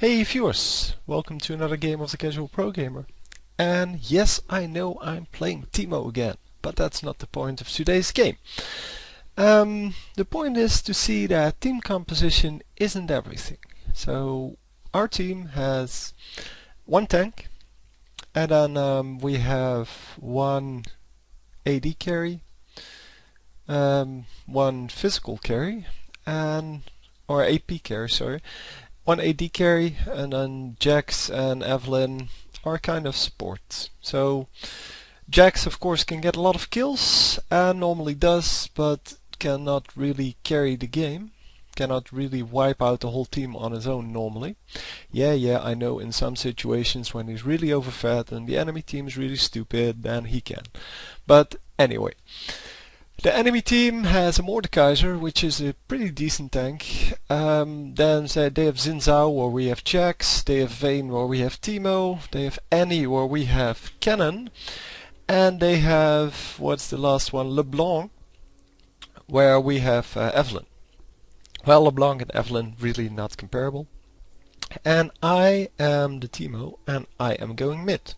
Hey viewers, welcome to another game of the Casual Pro Gamer. And yes, I know I'm playing Teemo again, but that's not the point of today's game. The point is to see that team composition isn't everything. So our team has one tank, and then we have one AD carry, one physical carry, or AP carry, sorry. One AD carry, and then Jax and Evelyn are kind of support. So Jax of course can get a lot of kills and normally does, but cannot really carry the game. Cannot really wipe out the whole team on his own normally. Yeah, I know in some situations when he's really overfed and the enemy team is really stupid, then he can. But anyway. The enemy team has a Mordekaiser, which is a pretty decent tank. Then they have Xin Zhao, where we have Jax. They have Vayne, where we have Teemo. They have Annie, where we have Cannon. And they have, what's the last one? LeBlanc, where we have Evelyn. Well, LeBlanc and Evelyn really not comparable. And I am the Teemo, and I am going mid.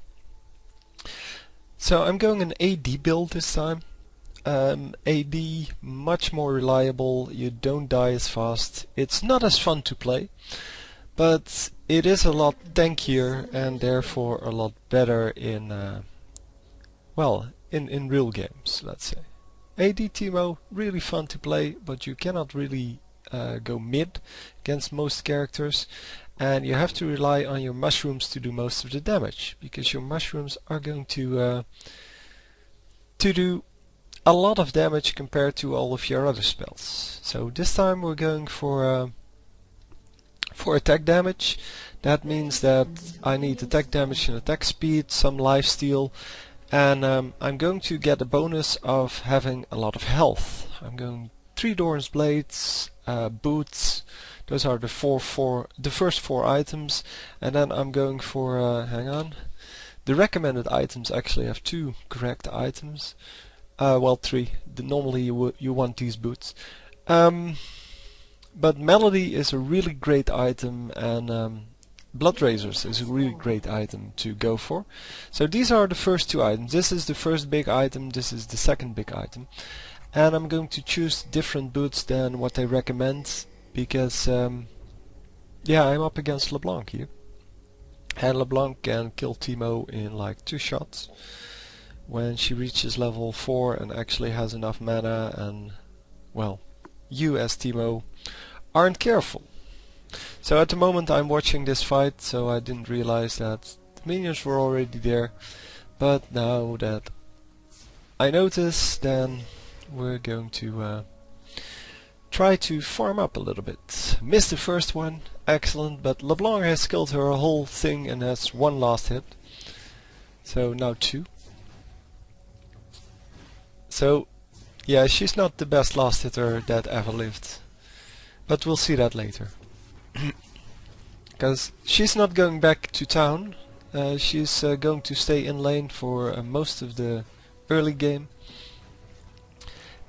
So I'm going an AD build this time. AD much more reliable, you don't die as fast, it's not as fun to play, but it is a lot tankier and therefore a lot better in in real games, let's say. AD Teemo, really fun to play, but you cannot really go mid against most characters, and you have to rely on your mushrooms to do most of the damage, because your mushrooms are going to do a lot of damage compared to all of your other spells. So this time we're going for attack damage. That means that I need attack damage and attack speed, some lifesteal, and I'm going to get a bonus of having a lot of health. I'm going 3 Doran's Blades, boots. Those are the first 4 items, and then I'm going for the recommended items actually have 2 correct items. Well, 3. Normally you want these boots. But Melody is a really great item, and Blood Razors is a really great item to go for. So these are the first 2 items. This is the first big item, this is the second big item. And I'm going to choose different boots than what they recommend, because yeah, I'm up against LeBlanc here. And LeBlanc can kill Teemo in like 2 shots. When she reaches level 4 and actually has enough mana, and well, you as Teemo aren't careful. So at the moment I'm watching this fight, so I didn't realize that the minions were already there, but now that I notice, then we're going to try to farm up a little bit. Missed the first one, excellent, but LeBlanc has killed her whole thing and has 1 last hit, so now 2. So, yeah, she's not the best last hitter that ever lived. But we'll see that later. Because she's not going back to town. She's going to stay in lane for most of the early game.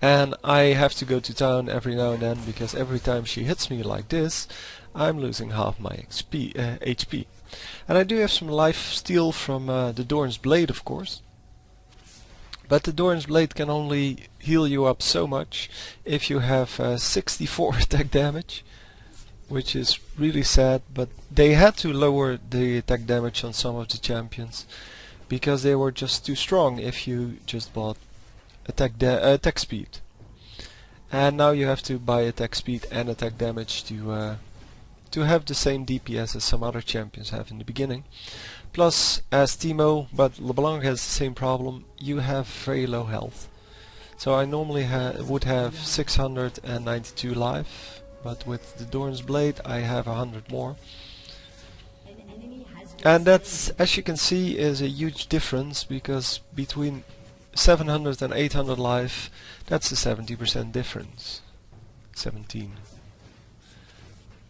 And I have to go to town every now and then, because every time she hits me like this, I'm losing half my HP. And I do have some life steal from the Doran's Blade, of course. But the Doran's Blade can only heal you up so much if you have 64 attack damage, which is really sad, but they had to lower the attack damage on some of the champions because they were just too strong if you just bought attack speed. And now you have to buy attack speed and attack damage to have the same DPS as some other champions have in the beginning. Plus, as Teemo, but LeBlanc has the same problem, you have very low health. So I normally would have 692 life, but with the Doran's Blade I have 100 more. And that's, as you can see, is a huge difference, because between 700 and 800 life, that's a 70% difference. 17.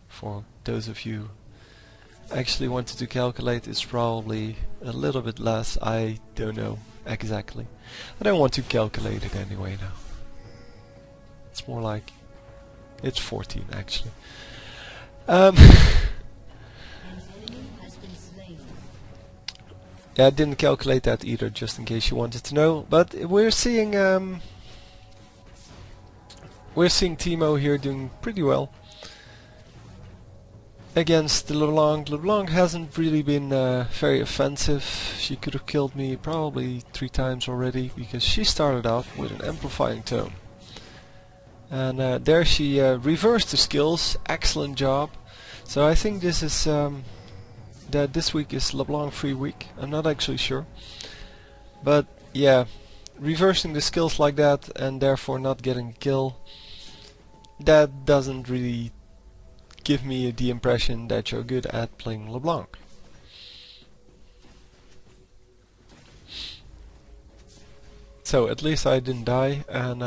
For those of you actually wanted to calculate, it's probably a little bit less, I don't know exactly. I don't want to calculate it anyway now. It's more like, it's 14 actually. Yeah, I didn't calculate that either, just in case you wanted to know. But we're seeing Teemo here doing pretty well against LeBlanc. LeBlanc hasn't really been very offensive. She could have killed me probably 3 times already, because she started off with an amplifying tone. And there she reversed the skills. Excellent job. So I think this is that this week is LeBlanc free week. I'm not actually sure, but yeah, reversing the skills like that and therefore not getting a kill, that doesn't really give me the impression that you're good at playing LeBlanc. So at least I didn't die, and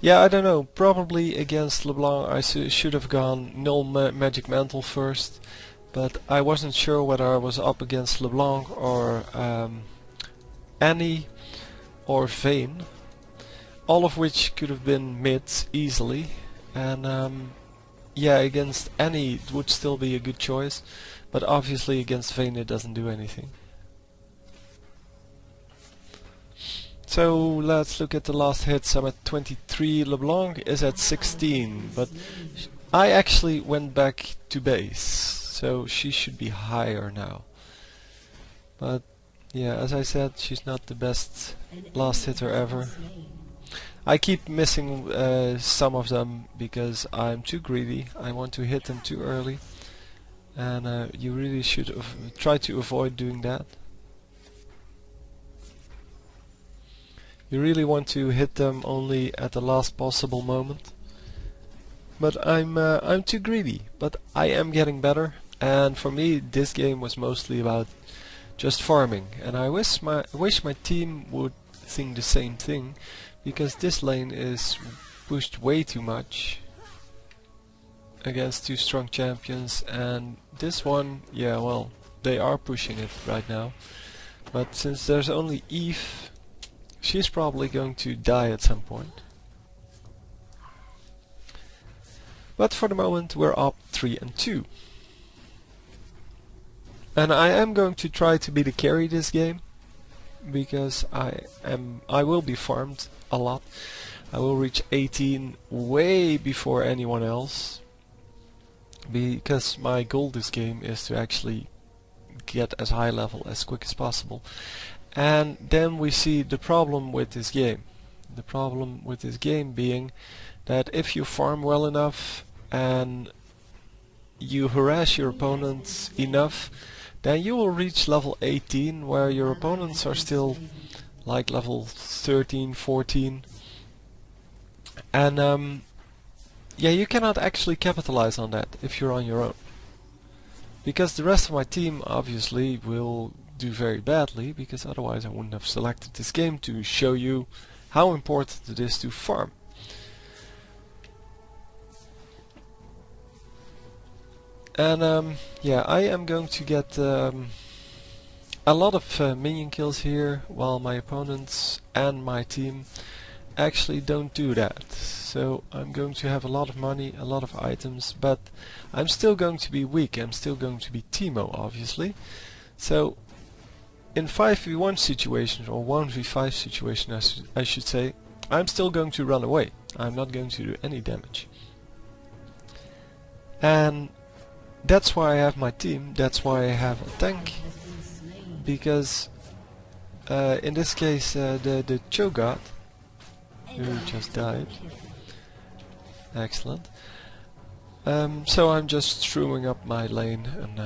yeah, I don't know, probably against LeBlanc I should have gone null magic mantle first, but I wasn't sure whether I was up against LeBlanc or Annie or Vayne, all of which could have been mids easily, and yeah, against Annie it would still be a good choice, but obviously against Vayne it doesn't do anything. So let's look at the last hits. I'm at 23, LeBlanc is at 16, but I actually went back to base, so she should be higher now. But yeah, as I said, she's not the best last hitter ever. I keep missing some of them because I'm too greedy. I want to hit them too early, and you really should try to avoid doing that. You really want to hit them only at the last possible moment. But I'm too greedy. But I am getting better, and for me this game was mostly about just farming. And I wish my team would think the same thing, because this lane is pushed way too much against 2 strong champions, and this one, yeah, well, they are pushing it right now. But since there's only Eve, she's probably going to die at some point. But for the moment we're up 3-2. And I am going to try to be the carry this game, because I will be farmed a lot. I will reach 18 way before anyone else, because my goal this game is to actually get as high level as quick as possible. And then we see the problem with this game. The problem with this game being that if you farm well enough and you harass your opponents enough, then you will reach level 18, where your opponents are still like level 13, 14. And yeah, you cannot actually capitalize on that if you're on your own, because the rest of my team obviously will do very badly, because otherwise I wouldn't have selected this game to show you how important it is to farm. And yeah, I am going to get a lot of minion kills here, while my opponents and my team actually don't do that. So I'm going to have a lot of money, a lot of items, but I'm still going to be weak. I'm still going to be Teemo, obviously. So in 5v1 situations, or 1v5 situations I should say, I'm still going to run away. I'm not going to do any damage. And that's why I have my team, that's why I have a tank, because in this case the Cho'Gath, who just died, excellent. So I'm just strewing up my lane, and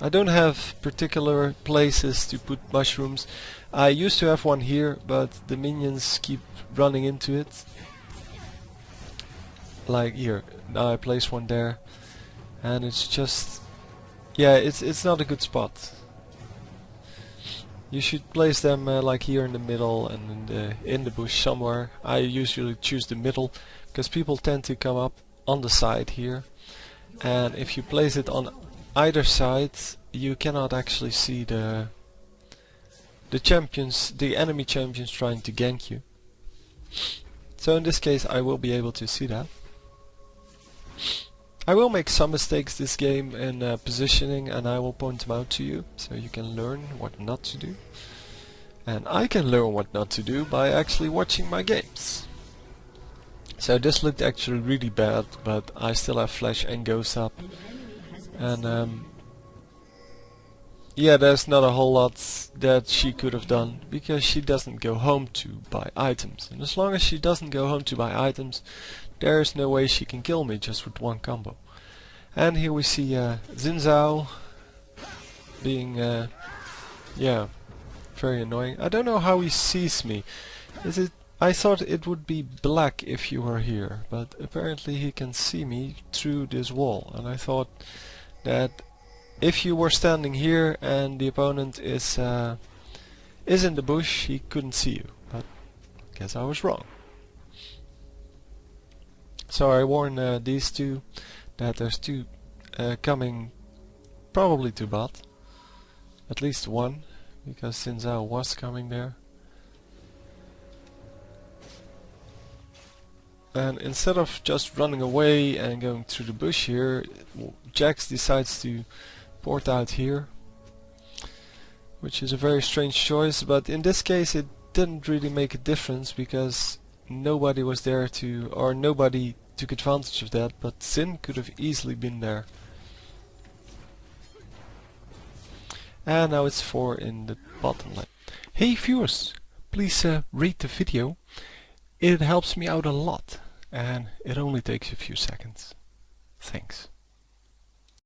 I don't have particular places to put mushrooms. I used to have one here, but the minions keep running into it. Like here, now I place one there, and it's just, yeah, it's not a good spot. You should place them like here in the middle and in the bush somewhere. I usually choose the middle, because people tend to come up on the side here, and if you place it on either side, you cannot actually see the champions, the enemy champions trying to gank you. So in this case I will be able to see that. I will make some mistakes this game in positioning, and I will point them out to you, so you can learn what not to do. And I can learn what not to do by actually watching my games. So this looked actually really bad, but I still have Flash and Ghost up. And yeah, there's not a whole lot that she could have done, because she doesn't go home to buy items. And as long as she doesn't go home to buy items, there's no way she can kill me just with one combo. And here we see Xin Zhao being, yeah, very annoying. I don't know how he sees me. Is it? I thought it would be black if you were here, but apparently he can see me through this wall. And I thought that if you were standing here and the opponent is in the bush, he couldn't see you. But I guess I was wrong. So I warn these two that there's two coming probably to bot. At least one, because Xin Zhao was coming there. And instead of just running away and going through the bush here, Jax decides to port out here, which is a very strange choice, but in this case it didn't really make a difference because nobody was there to, or nobody took advantage of that, but Xin could have easily been there. And now it's 4 in the bottom lane. Hey viewers, please read the video. It helps me out a lot, and it only takes a few seconds. Thanks.